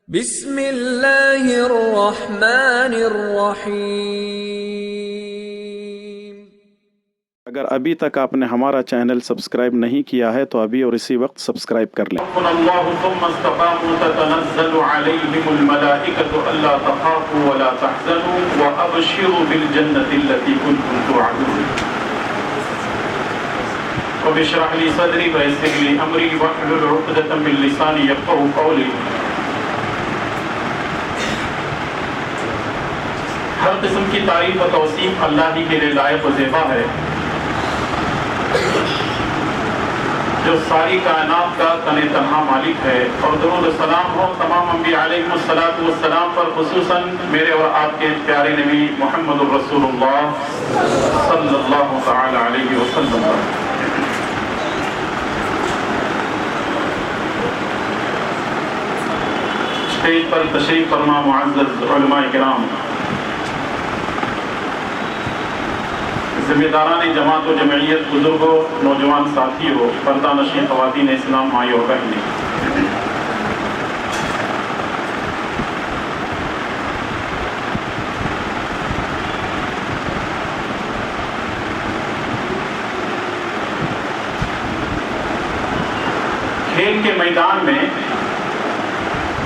بسم اللہ الرحمن الرحیم۔ اگر ابھی تک آپ نے ہمارا چینل سبسکرائب نہیں کیا ہے تو ابھی اور اسی وقت سبسکرائب کر لیں۔ اللہ ثم استقاموا تتنزل علیہم الملائکۃ الا تخافوا ولا تحزنوا وابشروا بالجنۃ التي كنتم توعدون۔ رب اشرح لي صدری ويسر لي امری واحلل عقدۃ من لسانی یفقهوا قولی۔ ہر قسم کی تعریف و توصیف اللہ ہی کے لیے لائق و زیبا ہے، جو ساری کائنات کا تن تنہا مالک ہے، اور درود و سلام ہو تمام انبیاء علیہم الصلاۃ والسلام پر، خصوصاً میرے اور آپ کے پیارے نبی محمد الرسول اللہ صلی اللہ تعالی علیہ وسلم پر۔ اسٹیج پر تشریف فرما معزز علماء کرام، ذمہ داران جماعت و جمعیت، بزرگوں، نوجوان ساتھیوں، پردہ نشین خواتین اسلام، مائیں اور بہنیں، کھیل کے میدان میں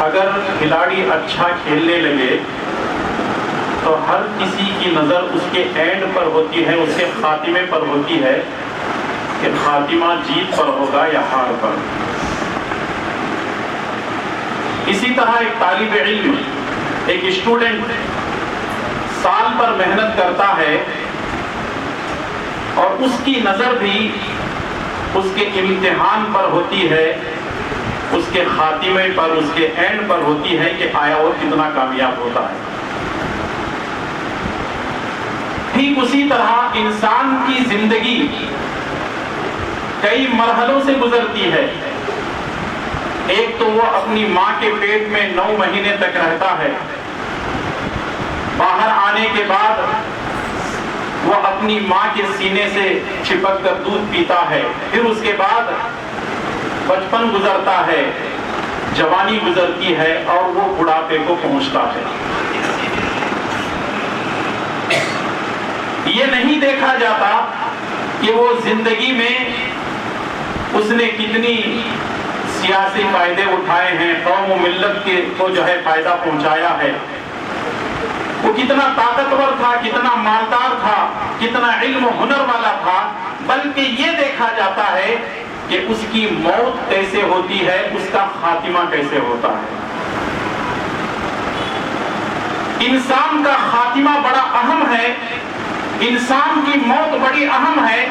اگر کھلاڑی اچھا کھیلنے لگے تو ہر کسی کی نظر اس کے اینڈ پر ہوتی ہے، اس کے خاتمے پر ہوتی ہے کہ خاتمہ جیت پر ہوگا یا ہار پر۔ اسی طرح ایک طالب علم، ایک اسٹوڈنٹ سال پر محنت کرتا ہے اور اس کی نظر بھی اس کے امتحان پر ہوتی ہے، اس کے خاتمے پر، اس کے اینڈ پر ہوتی ہے کہ آیا وہ کتنا کامیاب ہوتا ہے۔ ٹھیک اسی طرح انسان کی زندگی کئی مرحلوں سے گزرتی ہے۔ ایک تو وہ اپنی ماں کے پیٹ میں 9 مہینے تک رہتا ہے، باہر آنے کے بعد وہ اپنی ماں کے سینے سے چپک کر دودھ پیتا ہے، پھر اس کے بعد بچپن گزرتا ہے، جوانی گزرتی ہے اور وہ بڑھاپے کو پہنچتا ہے۔ یہ نہیں دیکھا جاتا کہ وہ زندگی میں اس نے کتنی سیاسی فائدے اٹھائے ہیں، قوم و ملت کو جو ہے فائدہ پہنچایا ہے، وہ کتنا طاقتور تھا، کتنا مالدار تھا، کتنا علم و ہنر والا تھا، بلکہ یہ دیکھا جاتا ہے کہ اس کی موت کیسے ہوتی ہے، اس کا خاتمہ کیسے ہوتا ہے۔ انسان کا خاتمہ بڑا اہم ہے، انسان کی موت بڑی اہم ہے،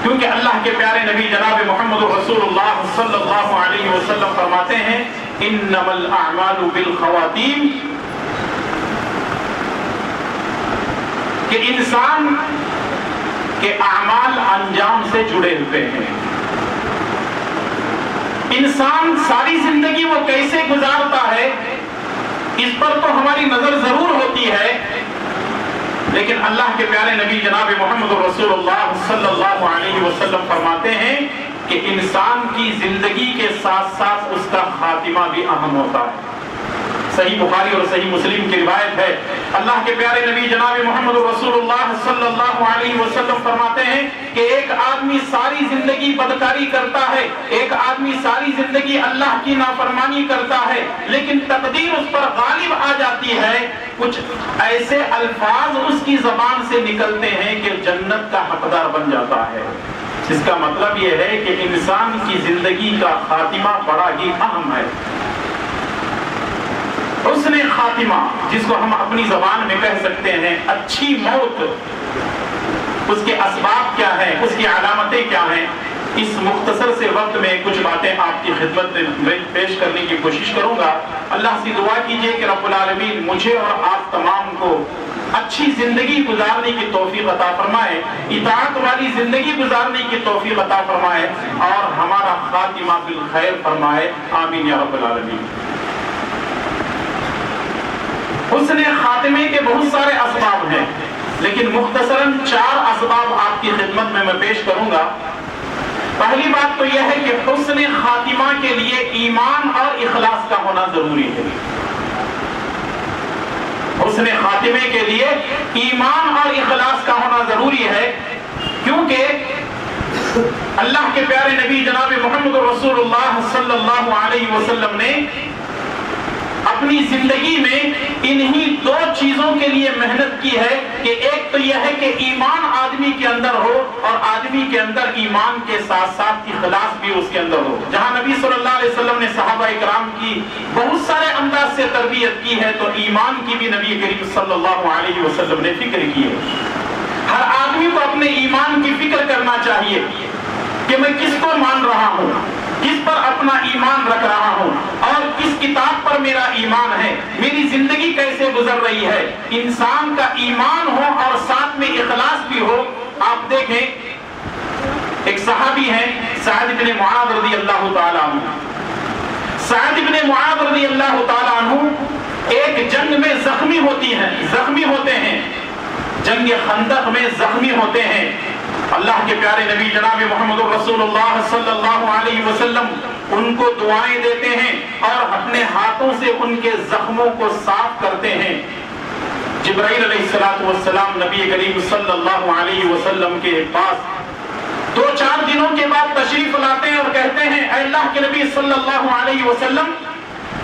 کیونکہ اللہ کے پیارے نبی جناب محمد رسول اللہ صلی اللہ علیہ وسلم فرماتے ہیں انما الاعمال بالخواتیم، کہ انسان کے اعمال انجام سے جڑے ہوئے ہیں۔ انسان ساری زندگی وہ کیسے گزارتا ہے اس پر تو ہماری نظر ضرور ہوتی ہے، لیکن اللہ کے پیارے نبی جناب محمد رسول اللہ صلی اللہ علیہ وسلم فرماتے ہیں کہ انسان کی زندگی کے ساتھ ساتھ اس کا خاتمہ بھی اہم ہوتا ہے۔ صحیح بخاری اور صحیح مسلم کی روایت ہے، اللہ کے پیارے نبی جناب محمد رسول اللہ صلی اللہ علیہ وسلم فرماتے ہیں کہ ایک آدمی ساری زندگی بدکاری کرتا ہے، ایک آدمی ساری زندگی اللہ کی نافرمانی کرتا ہے، لیکن تقدیر اس پر غالب آ جاتی ہے، کچھ ایسے الفاظ اس کی زبان سے نکلتے ہیں کہ جنت کا حقدار بن جاتا ہے۔ اس کا مطلب یہ ہے کہ انسان کی زندگی کا خاتمہ بڑا ہی اہم ہے۔ حسن خاتمہ، جس کو ہم اپنی زبان میں کہہ سکتے ہیں اچھی موت، اس کے اسباب کیا ہیں، اس کی علامتیں کیا ہیں، اس مختصر سے وقت میں کچھ باتیں آپ کی خدمت میں پیش کرنے کی کوشش کروں گا۔ اللہ سے دعا کیجئے کہ رب العالمین مجھے اور آپ تمام کو اچھی زندگی گزارنے کی توفیق عطا فرمائے، اطاعت والی زندگی گزارنے کی توفیق عطا فرمائے، اور ہمارا خاتمہ بالخیر فرمائے، آمین یا رب العالمین۔ حسن خاتمے کے بہت سارے اسباب ہیں، لیکن مختصراً 4 اسباب آپ کی خدمت میں پیش کروں گا۔ پہلی بات تو یہ ہے کہ حسن خاتمہ کے لیے ایمان اور اخلاص کا ہونا ضروری ہے. حسن خاتمے کے لیے ایمان اور اخلاص کا ہونا ضروری ہے، کیونکہ اللہ کے پیارے نبی جناب محمد رسول اللہ صلی اللہ علیہ وسلم نے اپنی زندگی میں انہی دو چیزوں کے لیے محنت کی ہے کہ ایک تو یہ ہے کہ ایمان آدمی کے اندر ہو اور آدمی کے اندر ایمان کے ساتھ ساتھ اخلاص بھی اس کے اندر ہو. جہاں نبی صلی اللہ علیہ وسلم نے صحابہ اکرام کی بہت سارے انداز سے تربیت کی ہے، تو ایمان کی بھی نبی کریم صلی اللہ علیہ وسلم نے فکر کی ہے. ہر آدمی کو اپنے ایمان کی فکر کرنا چاہیے کہ میں کس کو مان رہا ہوں، کس پر اپنا ایمان رکھ رہا ہوں اور کس کتاب پر میرا ایمان ہے، میری زندگی کیسے گزر رہی ہے. انسان کا ایمان ہو اور ساتھ میں اخلاص بھی ہو. آپ دیکھیں ایک صحابی ہیں سعد بن معاذ رضی اللہ تعالیٰ عنہ. سعد بن معاذ رضی اللہ تعالیٰ عنہ ایک جنگ میں زخمی ہوتے ہیں، جنگ خندق میں زخمی ہوتے ہیں. اللہ کے پیارے نبی جناب محمد رسول اللہ صلی اللہ علیہ وسلم ان کو دعائیں دیتے ہیں اور اپنے ہاتھوں سے ان کے زخموں کو صاف کرتے ہیں. جبرائیل علیہ السلام نبی کریم صلی اللہ علیہ وسلم کے پاس 2-4 دنوں کے بعد تشریف لاتے ہیں اور کہتے ہیں اے اللہ کے نبی صلی اللہ علیہ وسلم،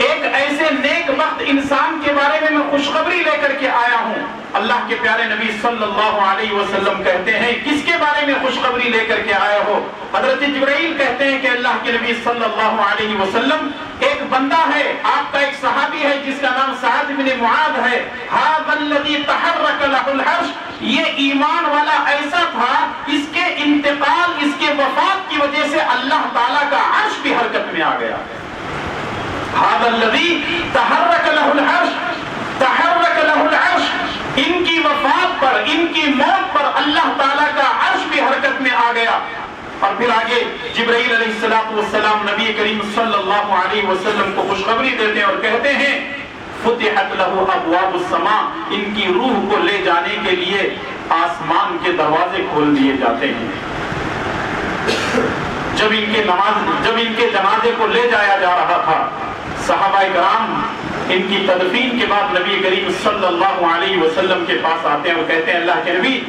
ایک ایسے نیک بخت انسان کے بارے میں خوشخبری لے کر کے آیا ہوں. اللہ کے پیارے نبی صلی اللہ علیہ وسلم کہتے ہیں کس کے بارے میں خوشخبری لے کر کے آیا ہو؟ حضرت جبرائیل کہتے ہیں کہ اللہ کے نبی صلی اللہ علیہ وسلم، ایک بندہ ہے، آپ کا ایک صحابی ہے جس کا نام سعد بن معاذ ہے. ھذا الذی تحرک لہ العرش، یہ ایمان والا ایسا تھا، اس کے انتقال، اس کے وفات کی وجہ سے اللہ تعالیٰ کا عرش بھی حرکت میں آ گیا. ھذا الذی تحرک لہ العرش، ان کی وفات پر، ان کی موت پر اللہ تعالیٰ کا عرش بھی حرکت میں آ گیا. اور پھر آگے جبرائیل علیہ السلام نبی کریم صلی اللہ علیہ وسلم کو خوشخبری دیتے ہیں اور کہتے ہیں فتحت لہ ابواب السماء، ان کی روح کو لے جانے کے لیے آسمان کے دروازے کھول دیے جاتے ہیں. جب ان کے جنازے کو لے جایا جا رہا تھا، صحابہ کرام ان کی تدفین کے بعد نبی کریم صلی اللہ علیہ وسلم کے پاس آتے ہیں اور کہتے ہیں اللہ کے نبی،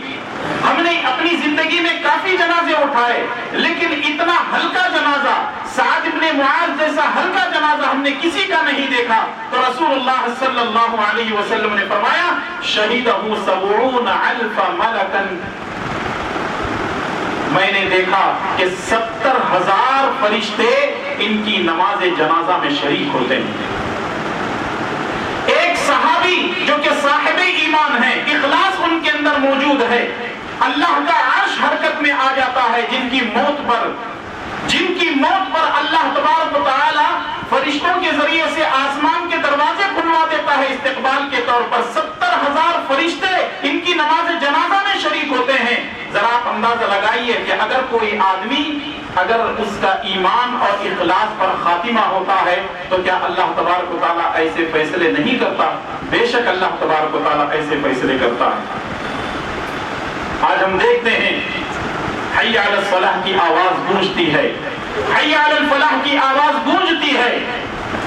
ہم نے اپنی زندگی میں کافی جنازے اٹھائے لیکن اتنا ہلکا جنازہ، سعد بن معاذ جیسا ہلکا جنازہ ہم نے کسی کا نہیں دیکھا. تو رسول اللہ صلی اللہ علیہ وسلم نے فرمایا شہیدہ 70,000 ملکا، میں نے دیکھا کہ 70,000 فرشتے ان کی نماز جنازہ میں شریک ہوتے ہیں. ایک صحابی جو کہ صاحب ایمان ہے، اخلاص ان کے اندر موجود ہے، اللہ کا عرش حرکت میں آ جاتا ہے، جن کی موت پر اللہ تبارک و تعالی فرشتوں کے ذریعے سے آسمان کے دروازے کھلوا دیتا ہے استقبال کے طور پر. 70,000 فرشتے ان کی نماز جنازہ میں شریک ہوتے ہیں. ذرا آپ اندازہ لگائیے کہ اگر کوئی آدمی، اگر اس کا ایمان اور اخلاص پر خاتمہ ہوتا ہے تو کیا اللہ تبارک و تعالیٰ ایسے فیصلے نہیں کرتا؟ بے شک اللہ تبارک و تعالیٰ ایسے فیصلے کرتا ہے. آج ہم دیکھتے ہیں حی علی الصلاح کی آواز گونجتی ہے، حی علی الفلاح کی آواز گونجتی ہے،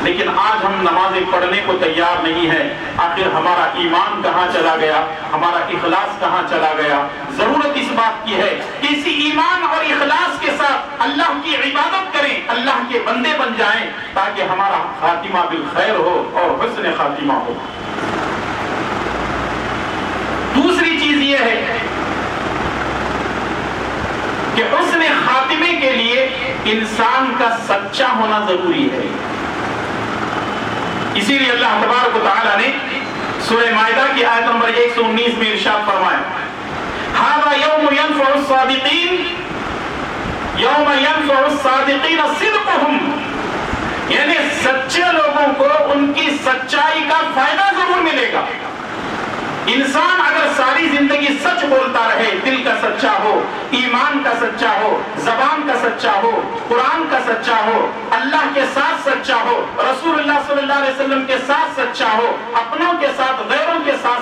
لیکن آج ہم نمازیں پڑھنے کو تیار نہیں ہے. آخر ہمارا ایمان کہاں چلا گیا؟ ہمارا اخلاص کہاں چلا گیا؟ ضرورت اس بات کی ہے کہ اسی ایمان اور اخلاص کے ساتھ اللہ کی عبادت کریں، اللہ کے بندے بن جائیں تاکہ ہمارا خاتمہ بالخیر ہو اور حسن خاتمہ ہو. دوسری چیز یہ ہے کہ حسن خاتمے کے لیے انسان کا سچا ہونا ضروری ہے. اسی لیے اللہ تبارک و تعالیٰ نے سورہ مائدہ کی آیت نمبر 119 میں ارشاد فرمایا ھذا یوم ینفع الصادقین، یوم ینفع الصادقین صدقہم، یعنی سچے لوگوں کو ان کی سچائی کا فائدہ ضرور ملے گا. انسان اگر ساری زندگی سچ بولتا رہے، دل کا سچا ہو، ایمان کا سچا ہو، زبان کا سچا ہو، قرآن کا سچا ہو، اللہ کے ساتھ سچا ہو، رسول اللہ صلی اللہ علیہ وسلم کے ساتھ سچا ہو، اپنوں کے ساتھ غیروں کے ساتھ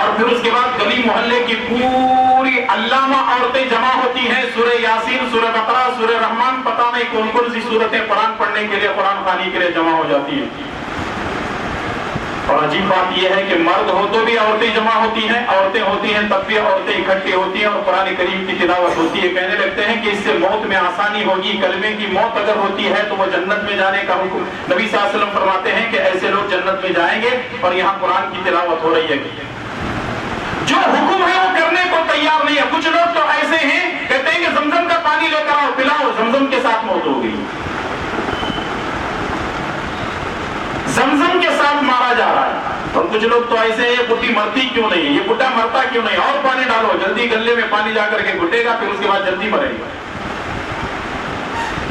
اور پھر اس کے بعد گلی محلے کی پوری علامہ عورتیں جمع ہوتی ہیں، سورہ یاسین، سورہ بقرہ، سورہ رحمان، پتہ نہیں کون کون سی صورتیں قرآن پڑھنے کے لیے، قرآن خوانی کے لیے جمع ہو جاتی ہیں۔ اور عجیب بات یہ ہے کہ مرد ہو تو بھی عورتیں جمع ہوتی ہیں، عورتیں ہوتی ہیں تب بھی عورتیں اکٹھی ہوتی ہیں اور قرآن کریم کی تلاوت ہوتی ہے۔ کہنے لگتے ہیں کہ اس سے موت میں آسانی ہوگی، کلمے کی موت اگر ہوتی ہے تو وہ جنت میں جانے کا حکم، نبی صلی اللہ علیہ وسلم فرماتے ہیں کہ ایسے لوگ جنت میں جائیں گے اور یہاں قرآن کی تلاوت ہو رہی ہے۔ جو حکم ہے وہ کرنے کو تیار نہیں ہے۔ کچھ لوگ تو ایسے ہیں کہتے ہیں کہ زمزم کا پانی لے کر آؤ پلاؤ، زمزم کے ساتھ موت ہو گئی، زمزم کے ساتھ مارا جا رہا ہے۔ اور کچھ لوگ تو ایسے ہیں، بڈھی مرتی کیوں نہیں ہے، یہ بڈھا مرتا کیوں نہیں، اور پانی ڈالو، جلدی گلے میں پانی جا کر کے گھٹے گا، پھر اس کے بعد جلدی مرے گا۔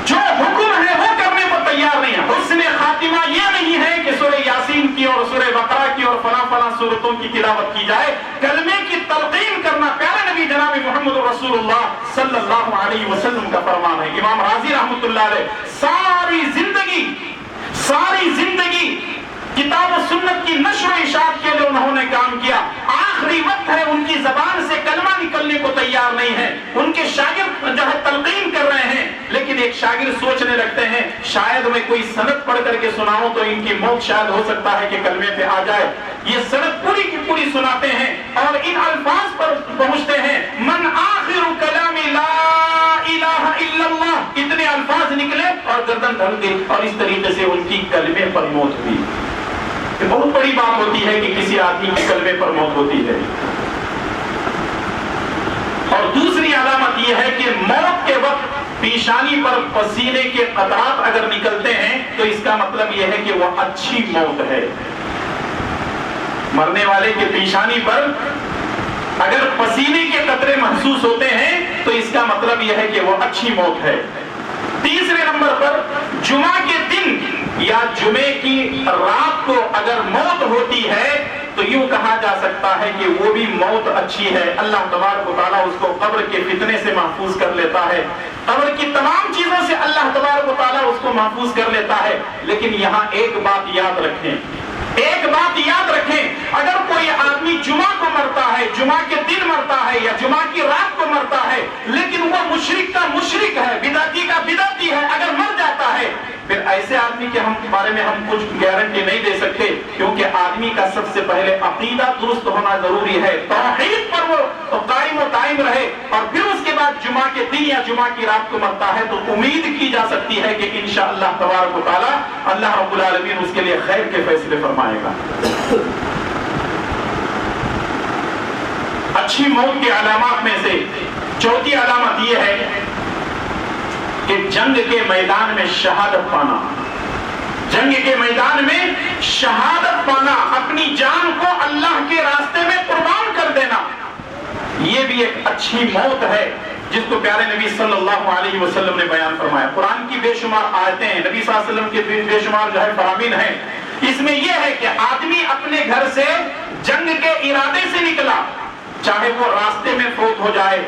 جو حکم ہے وہ کرنے کو تیار نہیں ہے۔ حسن خاتمہ یہ نہیں ہے کہ سورہ یاسین کی اور سورہ بقرہ کی اور فلاں فلاں سورتوں کی تلاوت کی جائے، کلمے کی تلقین کرنا پیارے نبی جناب محمد رسول اللہ صلی اللہ علیہ وسلم کا فرمان ہے۔ امام راضی رحمۃ اللہ علیہ ساری زندگی کتاب و سنت کی نشر و اشاعت کے لیے انہوں نے کام کیا، آخری وقت ہے ان کی زبان سے کلمہ نکلنے کو تیار نہیں ہے، ان کے شاگرد جو ہے تلقین کر رہے ہیں، لیکن ایک شاگرد سوچنے لگتے ہیں شاید میں کوئی سند پڑھ کر کے سناؤں تو ان کی موت شاید ہو سکتا ہے کہ کلمے پہ آ جائے۔ یہ سند پوری کی پوری سناتے ہیں اور ان الفاظ پر پہنچتے ہیں، من آخر کلام لا الہ الا اللہ، اتنے الفاظ نکلے اور گردن ڈھل گئی، اور اس طریقے سے ان کی کلمے پر موت ہوئی۔ یہ بہت بڑی بات ہوتی ہے کہ کسی آدمی کی کلمے پر موت ہوتی ہے۔ اور دوسری علامت یہ ہے کہ موت کے وقت پیشانی پر پسینے کے قطرات اگر نکلتے ہیں تو اس کا مطلب یہ ہے کہ وہ اچھی موت ہے۔ مرنے والے کے پیشانی پر اگر پسینے کے قطرے محسوس ہوتے ہیں تو اس کا مطلب یہ ہے کہ وہ اچھی موت ہے۔ تیسرے نمبر پر جمعہ کے دن یا جمعے کی رات کو اگر موت ہوتی ہے تو یوں کہا جا سکتا ہے کہ وہ بھی موت اچھی ہے۔ اللہ تبارک و تعالیٰ اس کو قبر کے فتنے سے محفوظ کر لیتا ہے، قبر کی تمام چیزوں سے اللہ تبارک و تعالیٰ اس کو محفوظ کر لیتا ہے۔ لیکن یہاں ایک بات یاد رکھیں، اگر کوئی آدمی جمعہ کو مرتا ہے، جمعہ کے دن مرتا ہے یا جمعہ کی رات کو مرتا ہے، لیکن وہ مشرک کا مشرک ہے، بدعتی کا بدعتی ہے، اگر مر جاتا ہے، پھر ایسے آدمی کے بارے میں ہم کچھ گارنٹی نہیں دے سکتے، کیونکہ آدمی کا سب سے پہلے عقیدہ درست ہونا ضروری ہے، توحید پر وہ قائم و دائم رہے، اور پھر اس کے بعد جمعہ کے دن یا جمعہ کی رات کو مرتا ہے تو امید کی جا سکتی ہے کہ انشاءاللہ تبارک و تعالی اللہ رب العالمین اس کے لیے خیر کے فیصلے فرمائے گا۔ اچھی موت کی علامات میں سے چوتھی علامت یہ ہے کہ جنگ کے میدان میں شہادت پانا، جنگ کے میدان میں شہادت پانا، اپنی جان کو اللہ کے راستے میں قربان کر دینا، یہ بھی ایک اچھی موت ہے جس کو پیارے نبی صلی اللہ علیہ وسلم نے بیان فرمایا۔ قرآن کی بے شمار آیتیں ہیں، نبی صلی اللہ علیہ وسلم کے بے شمار جو ہے فرامین ہیں، اس میں یہ ہے کہ آدمی اپنے گھر سے جنگ کے ارادے سے نکلا، چاہے وہ راستے میں فوت ہو جائے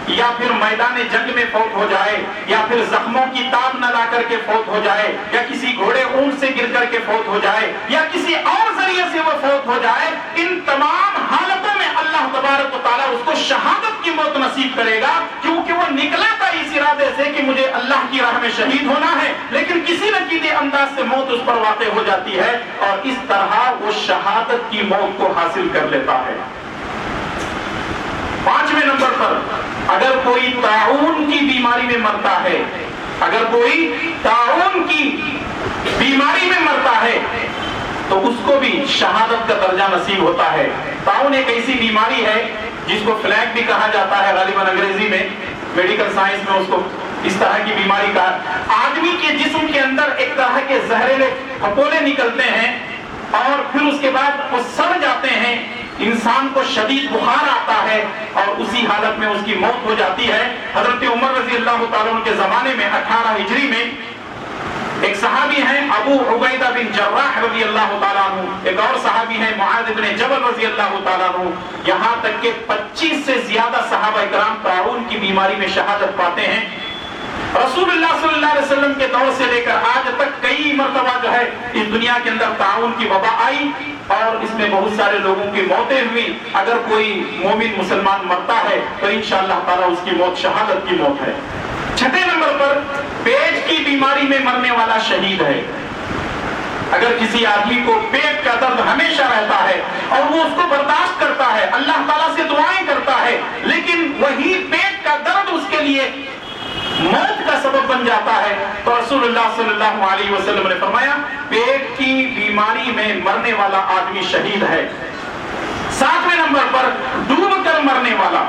یا پھر میدان جنگ میں فوت ہو جائے یا پھر زخموں کی تاب نہ لا کر کے فوت ہو جائے یا کسی گھوڑے اونٹ سے گر کر کے فوت ہو جائے یا کسی اور ذریعے سے وہ فوت ہو جائے، ان تمام حالتوں میں اللہ تبارک و تعالیٰ اس کو شہادت کی موت نصیب کرے گا، کیونکہ وہ نکلا تھا اس ارادے سے کہ مجھے اللہ کی راہ میں شہید ہونا ہے، لیکن کسی نہ کسی انداز سے موت اس پر واقع ہو جاتی ہے اور اس طرح وہ شہادت کی موت کو حاصل کر لیتا ہے۔ پانچویں نمبر پر اگر کوئی طاعون کی بیماری میں مرتا ہے، اگر کوئی طاعون کی بیماری میں مرتا ہے تو اس کو بھی شہادت کا درجہ نصیب ہوتا ہے۔ طاعون ایک ایسی بیماری ہے جس کو فلیگ بھی کہا جاتا ہے، غالباً انگریزی میں، میڈیکل سائنس میں اس کو اس طرح کی بیماری کا، آدمی کے جسم کے اندر ایک طرح کے زہریلے پھپولے نکلتے ہیں اور پھر اس کے بعد وہ سڑ جاتے ہیں، انسان کو شدید بخار آتا ہے اور اسی حالت میں اس کی موت ہو جاتی ہے۔ حضرت عمر رضی اللہ تعالیٰ عنہ کے زمانے میں 18 ہجری میں ایک صحابی ہیں ابو عبیدہ بن جراح رضی اللہ تعالیٰ عنہ، ایک اور صحابی ہیں معاذ بن جبل رضی اللہ تعالیٰ عنہ، یہاں تک کہ 25 سے زیادہ صحابہ کرام طاعون کی بیماری میں شہادت پاتے ہیں۔ رسول اللہ صلی اللہ علیہ وسلم کے دور سے لے کر آج تک کئی مرتبہ جو ہے اس دنیا کے اندر طاعون کی وبا آئی اور اس میں بہت سارے لوگوں کی موتیں ہوئی. اگر کوئی مومن مسلمان مرتا ہے تو انشاءاللہ تعالیٰ اس کی موت شہادت کی موت ہے. چھٹے نمبر پر پیٹ کی بیماری میں مرنے والا شہید ہے. اگر کسی آدمی کو پیٹ کا درد ہمیشہ رہتا ہے اور وہ اس کو برداشت کرتا ہے, اللہ تعالیٰ سے دعائیں کرتا ہے, لیکن وہی پیٹ کا درد اس کے لیے موت کا سبب بن جاتا ہے, تو رسول اللہ صلی اللہ علیہ وسلم نے فرمایا پیٹ کی بیماری میں مرنے والا آدمی شہید ہے. ساتویں نمبر پر ڈوب کر مرنے والا.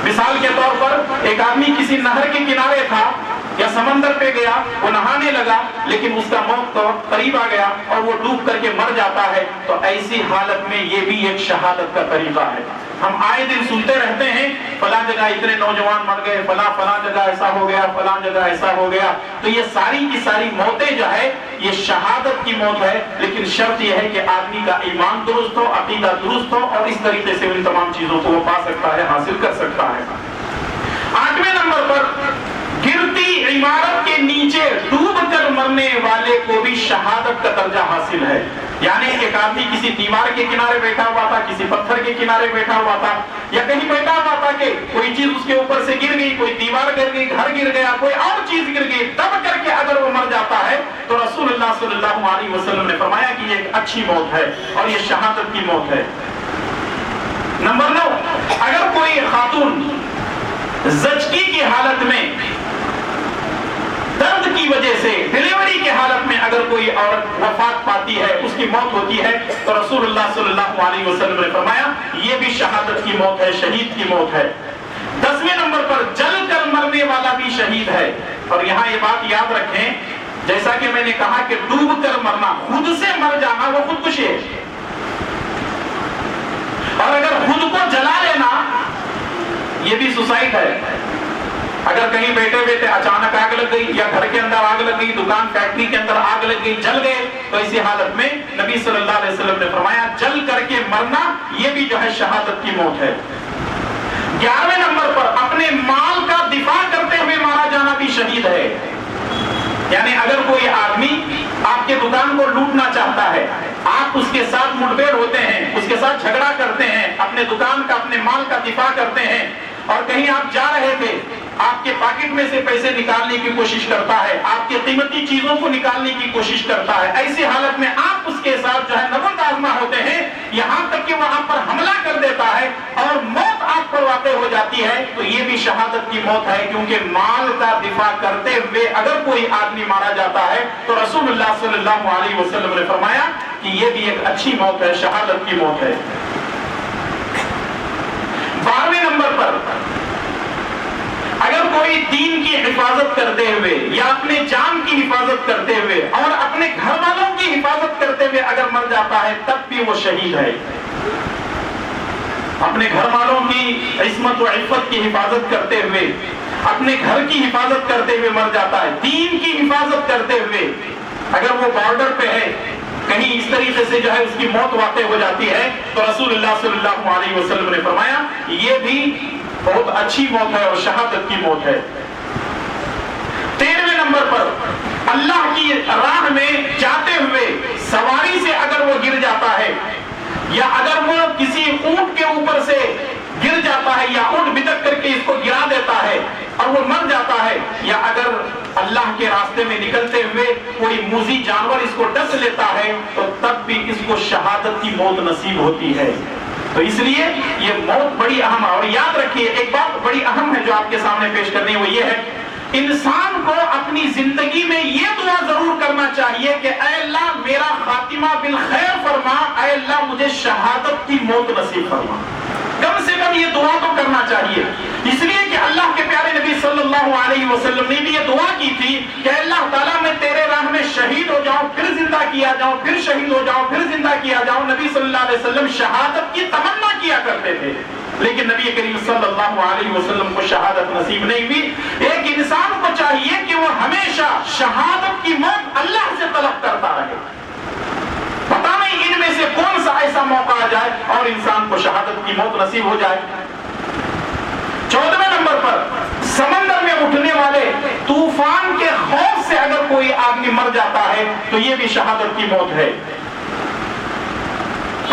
مثال کے طور پر ایک آدمی کسی نہر کے کنارے تھا یا سمندر پہ گیا, وہ نہانے لگا لیکن اس کا موت تو قریب آ گیا اور وہ ڈوب کر کے مر جاتا ہے, تو ایسی حالت میں یہ بھی ایک شہادت کا طریقہ ہے. ہم آئے دن سنتے رہتے ہیں فلاں جگہ اتنے نوجوان مر گئے, فلاں جگہ ایسا ہو گیا, فلاں جگہ ایسا ہو گیا. تو یہ ساری کی ساری موتیں جو ہے یہ شہادت کی موت ہے, لیکن شرط یہ ہے کہ آدمی کا ایمان درست ہو, عقیدہ درست ہو, اور اس طریقے سے ان تمام چیزوں کو وہ پا سکتا ہے, حاصل کر سکتا ہے. آٹھویں نمبر پر گرتی عمارت کے نیچے ڈوب کر مرنے والے کو بھی شہادت کا درجہ حاصل ہے. یعنی ایک آدمی کسی دیوار کے کنارے بیٹھا ہوا تھا, کسی پتھر کے کنارے بیٹھا ہوا تھا, یا کہیں بیٹھا ہوا تھا کہ کوئی چیز اس کے اوپر سے گر گئی, کوئی دیوار گر گئی, گھر گر گیا, کوئی اور چیز گر گئی, دب کر کے اگر وہ مر جاتا ہے تو رسول اللہ صلی اللہ علیہ وسلم نے فرمایا کہ یہ ایک اچھی موت ہے اور یہ شہادت کی موت ہے. نمبر 9, اگر کوئی خاتون زچگی کی حالت میں, درد کی وجہ سے, ڈیلیوری کی حالت میں اگر کوئی عورت وفات پاتی ہے, اس کی موت ہوتی ہے, تو رسول اللہ صلی اللہ علیہ وسلم نے فرمایا یہ بھی شہادت کی موت ہے, شہید کی موت ہے. 10ویں نمبر پر جل کر مرنے والا بھی شہید ہے. اور یہاں یہ بات یاد رکھیں, جیسا کہ میں نے کہا کہ ڈوب کر مرنا, خود سے مر جانا وہ خودکشی ہے, اور اگر خود کو جلا لینا یہ بھی سوسائڈ ہے. اگر کہیں بیٹھے بیٹھے اچانک آگ لگ گئی, یا گھر کے اندر آگ لگ گئی, دکان فیکٹری کے اندر آگ لگ گئی, جل گئے, تو اسی حالت میں نبی صلی اللہ علیہ وسلم نے فرمایا جل کر کے مرنا یہ بھی جو ہے شہادت کی موت ہے. 11ویں نمبر پر اپنے مال کا دفاع کرتے ہوئے مارا جانا بھی شہید ہے. یعنی اگر کوئی آدمی آپ کے دکان کو لوٹنا چاہتا ہے, آپ اس کے ساتھ مٹبھیڑ ہوتے ہیں, اس کے ساتھ جھگڑا کرتے ہیں, اپنے دکان کا, اپنے مال کا دفاع کرتے ہیں, اور کہیں آپ جا رہے تھے, آپ کے پاکٹ میں سے پیسے نکالنے کی کوشش کرتا ہے, آپ کی قیمتی چیزوں کو نکالنے کی کوشش کرتا ہے, ایسی حالت میں آپ اس کے ساتھ جو ہے نبرد آزما ہوتے ہیں, یہاں تک کہ وہ آپ پر حملہ کر دیتا ہے اور موت آپ پر واقع ہو جاتی ہے, تو یہ بھی شہادت کی موت ہے. کیونکہ مال کا دفاع کرتے ہوئے اگر کوئی آدمی مارا جاتا ہے تو رسول اللہ صلی اللہ علیہ وسلم نے فرمایا کہ یہ بھی ایک اچھی موت ہے, شہادت کی موت ہے. 12ویں نمبر پر اگر کوئی دین کی حفاظت کرتے ہوئے یا اپنے جان کی حفاظت کرتے ہوئے اور اپنے گھر والوں کی حفاظت کرتے ہوئے اگر مر جاتا ہے تب بھی وہ شہید ہے. اپنے گھر والوں کی عصمت و عفت کی حفاظت کرتے ہوئے, اپنے گھر کی حفاظت کرتے ہوئے مر جاتا ہے, دین کی حفاظت کرتے ہوئے. اگر وہ بارڈر پہ ہے, کہیں اس طریقے سے جو ہے اس کی موت واقع ہو جاتی ہے, تو رسول اللہ صلی اللہ علیہ وسلم نے فرمایا یہ بھی بہت اچھی موت ہے اور شہادت کی موت ہے. 13ویں نمبر پر اللہ کی راہ میں جاتے ہوئے سواری سے اگر وہ گر جاتا ہے, یا اگر وہ کسی اونٹ کے اوپر سے گر جاتا ہے, یا اونٹ بتک کر کے اس کو گرا دیتا ہے اور وہ مر جاتا ہے, یا اگر اللہ کے راستے میں نکلتے ہوئے کوئی موذی جانور اس کو ڈس لیتا ہے, تو تب بھی اس کو شہادت کی موت نصیب ہوتی ہے. تو اس لیے یہ موت بڑی اہم ہے. اور یاد رکھیے ایک بات بڑی اہم ہے جو آپ کے سامنے پیش کرنی ہے, وہ یہ ہے انسان کو اپنی زندگی میں یہ دعا ضرور کرنا چاہیے کہ اے اللہ میرا خاتمہ بالخیر فرما, اے اللہ مجھے شہادت کی موت نصیب فرما. کم سے کم یہ دعا تو کرنا چاہیے, اس لیے کہ اللہ کے پیارے نبی صلی اللہ علیہ وسلم نے بھی یہ دعا کی تھی کہ اللہ تعالیٰ میں تیرے راہ میں شہید ہو جاؤں, پھر زندہ کیا جاؤں, پھر شہید ہو جاؤں, پھر زندہ کیا جاؤں. نبی صلی اللہ علیہ وسلم شہادت کی تمنا کیا کرتے تھے, لیکن نبی کریم صلی اللہ علیہ وسلم کو شہادت نصیب نہیں ہوئی. ایک انسان کو چاہیے کہ وہ ہمیشہ شہادت کی موت اللہ سے طلب کرتا رہے. پتہ نہیں ان میں سے کون سا ایسا موقع آ جائے اور انسان کو شہادت کی موت نصیب ہو جائے. 14ویں نمبر پر سمندر میں اٹھنے والے طوفان کے خوف سے اگر کوئی آدمی مر جاتا ہے تو یہ بھی شہادت کی موت ہے.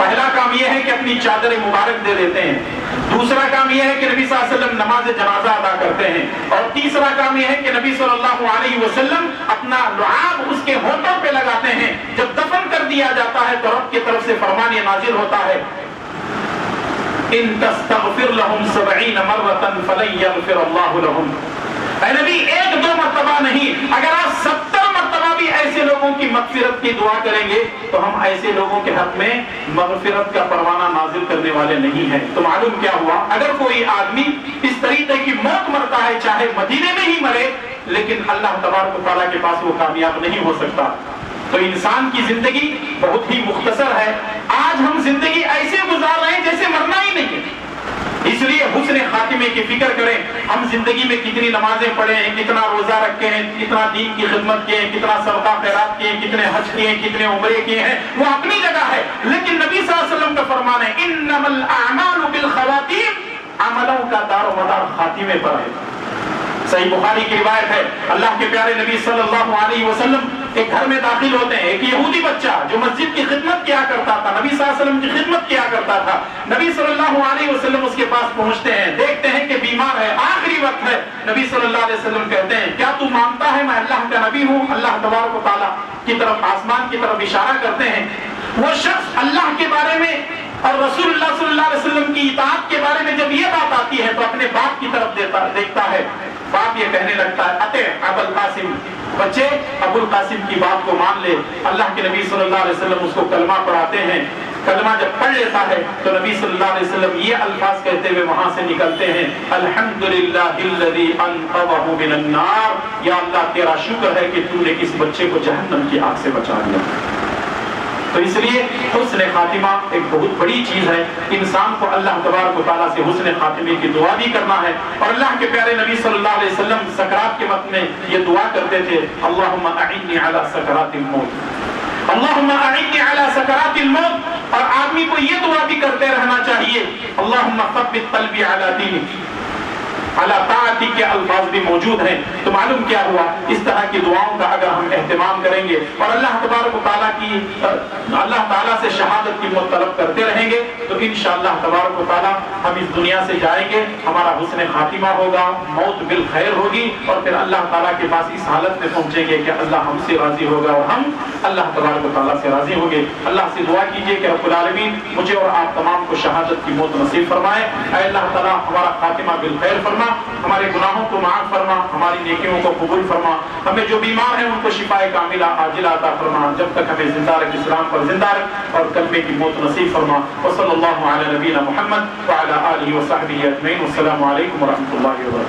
پہلا کام یہ ہے کہ اپنی چادر مبارک دے دیتے ہیں، دوسرا کام یہ ہے کہ نبی صلی اللہ علیہ وسلم نماز جنازہ ادا کرتے ہیں، اور تیسرا کام یہ ہے کہ نبی صلی اللہ علیہ وسلم اپنا لعاب اس کے ہونٹوں پہ لگاتے ہیں۔ جب دفن کر دیا جاتا ہے تو رب کی طرف سے فرمان یہ نازل ہوتا ہے، ان تستغفر لهم 70 مرة فلن يغفر الله لهم۔ اے نبی ایک دو مرتبہ نہیں، اگر آپ 70 مرتبہ بھی ایسے لوگوں کی مغفرت کی دعا کریں گے تو ہم ایسے لوگوں کے حق میں مغفرت کا پروانہ نازل کرنے والے نہیں ہیں۔ تو معلوم کیا ہوا، اگر کوئی آدمی اس طریقے کی موت مرتا ہے، چاہے مدینے میں ہی مرے، لیکن اللہ تبارک و تعالیٰ کے پاس وہ کامیاب نہیں ہو سکتا۔ تو انسان کی زندگی بہت ہی مختصر ہے، آج ہم زندگی ایسے گزار رہے ہیں جیسے مرنا ہی نہیں ہے۔ اس لیے حسن خاتمے کی فکر کریں، ہم زندگی میں کتنی نمازیں پڑھے ہیں، کتنا روزہ رکھے ہیں، کتنا دین کی خدمت کیے ہیں، کتنا صدقہ خیرات کیے ہیں، کتنے حج کیے ہیں، کتنے عمرے کیے ہیں، وہ اپنی جگہ ہے، لیکن نبی صلی اللہ علیہ وسلم کا فرمان ہے انما الاعمال بالخواتیم، عملوں کا دار و مدار خاتمے پر ہے۔ صحیح بخاری کی روایت ہے، اللہ کے پیارے نبی صلی اللہ علیہ وسلم ایک گھر میں داخل ہوتے ہیں، ایک یہودی بچہ جو مسجد کی خدمت کیا کرتا تھا، نبی صلی اللہ علیہ وسلم کی خدمت کیا کرتا تھا، نبی صلی اللہ علیہ وسلم اس کے پاس پہنچتے ہیں، دیکھتے ہیں کہ بیمار ہے، آخری وقت ہے، نبی صلی اللہ علیہ وسلم کہتے ہیں کیا تو مانتا ہے میں اللہ کا نبی ہوں؟ اللہ تبارک و تعالیٰ کی طرف، آسمان کی طرف اشارہ کرتے ہیں۔ وہ شخص اللہ کے بارے میں اور رسول اللہ صلی اللہ علیہ وسلم کی اطاعت کے بارے میں جب یہ بات آتی ہے تو اپنے باپ کی طرف دیکھتا ہے، باپ یہ کہنے لگتا ہے اطع ابا القاسم، بچے ابو القاسم کی بات کو مان لے۔ اللہ کے نبی صلی اللہ علیہ وسلم اس کو کلمہ پڑھاتے ہیں، کلمہ جب پڑھ لیتا ہے تو نبی صلی اللہ علیہ وسلم یہ الفاظ کہتے ہوئے وہاں سے نکلتے ہیں، الحمدللہ الذی انقذہ من النار، یا اللہ تیرا شکر ہے کہ تو نے اس بچے کو جہنم کی آگ سے بچا لیا۔ تو اس لیے حسن خاتمہ ایک بہت بڑی چیز ہے، انسان کو اللہ تبارک و تعالیٰ سے حسن خاتمے کی دعا بھی کرنا ہے، اور اللہ کے پیارے نبی صلی اللہ علیہ وسلم سکرات کے وقت میں یہ دعا کرتے تھے، اللہم اعنی علی سکرات الموت، اللہم اعنی علی سکرات الموت۔ اور آدمی کو یہ دعا بھی کرتے رہنا چاہیے، اللہم ثبت قلبی علی دینک، علی طاعتی کے الفاظ بھی موجود ہیں۔ تو معلوم کیا ہوا، اس طرح کی دعاؤں کا اگر ہم اہتمام کریں گے اور اللہ تبارک و تعالیٰ سے شہادت کی موت طلب کرتے رہیں گے تو انشاءاللہ تبارک و تعالیٰ ہم اس دنیا سے جائیں گے، ہمارا حسن خاتمہ ہوگا، موت بالخیر ہوگی، اور پھر اللہ تعالیٰ کے پاس اس حالت میں پہنچیں گے کہ اللہ ہم سے راضی ہوگا اور ہم اللہ تبارک و تعالیٰ سے راضی ہوں گے۔ اللہ سے دعا کیجئے کہ رب العالمین مجھے اور آپ تمام کو شہادت کی موت نصیب فرمائے۔ اے اللہ تعالیٰ ہمارا خاتمہ بالخیر فرما، ہمارے گناہوں کو معاف فرما، ہماری نیکیوں کو قبول فرما، ہمیں جو بیمار ہیں ان کو شفائے کاملہ عاجلہ عطا فرما، جب تک ہمیں زندہ رکھ اسلام پر زندہ رکھ اور کلمے کی موت نصیب فرما۔ وصلی اللہ علی نبینا محمد وعلی آلہ وصحبہ اجمعین۔ السلام علیکم ورحمۃ اللہ وبرکاتہ۔